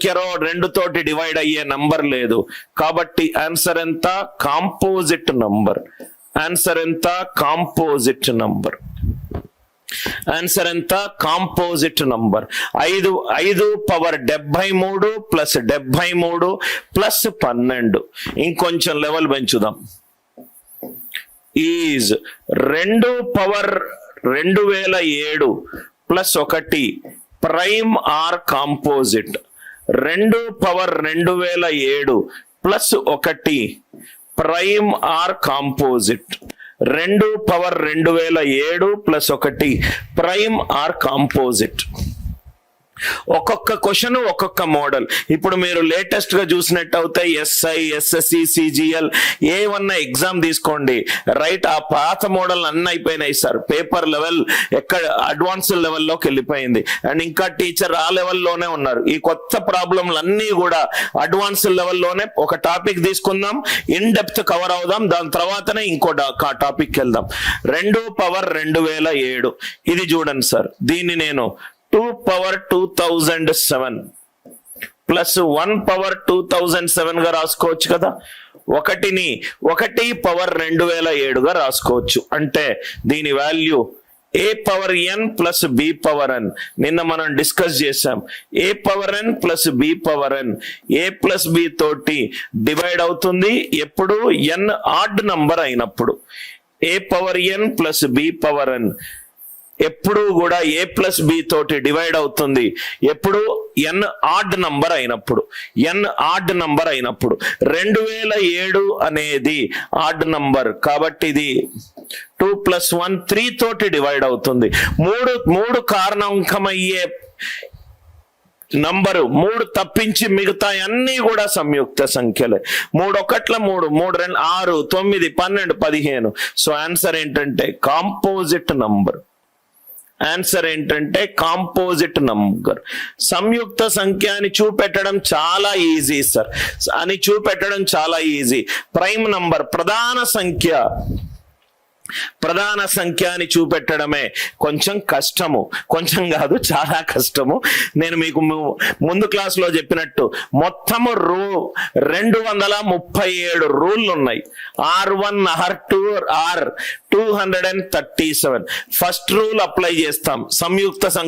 సంఖ్యలో 2 తోటి డివైడ్ అయ్యే నంబర్ లేదు కాబట్టి ఆన్సర్ ఎంత? Composite number. ఆన్సర్ ఎంత? Composite number. ఆన్సర్ ఎంత? Composite number. 5 power 73 plus 73 plus 12. ఇంకొంచెం లెవెల్ పెంచుదాం. Is 2 power 2007 plus 1 prime or composite. 2 power 2007 plus 1 prime or composite. 2 power 2007 plus 1 prime or composite. ఒక్కొక్క question ఒక్కొక్క model. ఇప్పుడు మీరు latest గా చూసినట్టు అయితే ఎస్ఐ, ఎస్ఎస్సి, సిజిఎల్ ఏమన్నా ఎగ్జామ్ తీసుకోండి, రైట్? ఆ పాత మోడల్ అన్నీ అయిపోయినాయి సార్. పేపర్ లెవెల్ ఎక్కడ అడ్వాన్స్ లెవెల్లోకి వెళ్ళిపోయింది అండ్ ఇంకా టీచర్ ఆ లెవెల్లోనే ఉన్నారు. ఈ కొత్త ప్రాబ్లంలు అన్నీ కూడా అడ్వాన్స్ లెవెల్లోనే. ఒక టాపిక్ తీసుకుందాం, ఇన్ డెప్త్ కవర్ అవుదాం, దాని తర్వాతనే ఇంకో టాపిక్ వెళ్దాం. 2 పవర్ 2007 ఇది చూడండి సార్. దీన్ని నేను 2 పవర్ 2007 ప్లస్ 1 పవర్ 2007 గా రాసుకోవచ్చు కదా. 1 పవర్ 2007 గా రాసుకోవచ్చు. అంటే దీని వాల్యూ ఏ పవర్ ఎన్ ప్లస్ బి పవర్ ఎన్. నిన్న మనం డిస్కస్ చేసాం. ఏ పవర్ ఎన్ ప్లస్ బి పవర్ ఎన్ ఏ ప్లస్ బి తోటి డివైడ్ అవుతుంది ఎప్పుడు? ఎన్ ఆడ్ నంబర్ అయినప్పుడు. ఏ పవర్ ఎన్ ప్లస్ బి పవర్ ఎన్ ఎప్పుడు కూడా ఏ ప్లస్ బి తోటి డివైడ్ అవుతుంది ఎప్పుడు? ఎన్ ఆడ్ నంబర్ అయినప్పుడు. ఎన్ ఆడ్ నంబర్ అయినప్పుడు. 2007 అనేది ఆడ్ నంబర్ కాబట్టి ఇది 2 + 1 3 తోటి డివైడ్ అవుతుంది. మూడు కారణాంకమయ్యే నంబరు 3 తప్పించి మిగతా అన్ని కూడా సంయుక్త సంఖ్యలే. 3 1 3 3 2 6 9 12 15. సో ఆన్సర్ ఏంటంటే కాంపోజిట్ నంబర్. ఆన్సర్ ఏంటంటే కాంపోజిట్ నంబర్. సంయుక్త సంఖ్య అని చూపెట్టడం చాలా ఈజీ సార్, అని చూపెట్టడం చాలా ఈజీ. ప్రైమ్ నంబర్ ప్రధాన సంఖ్య అని చూపెట్టడమే కొంచెం కష్టము. కొంచెం కాదు, చాలా కష్టము. నేను మీకు ముందు క్లాసులో చెప్పినట్టు మొత్తము 237 రూళ్ళు ఉన్నాయి. R1 R2 R 237. First rule apply చేస్తాం. సంయుక్త సంఖ్య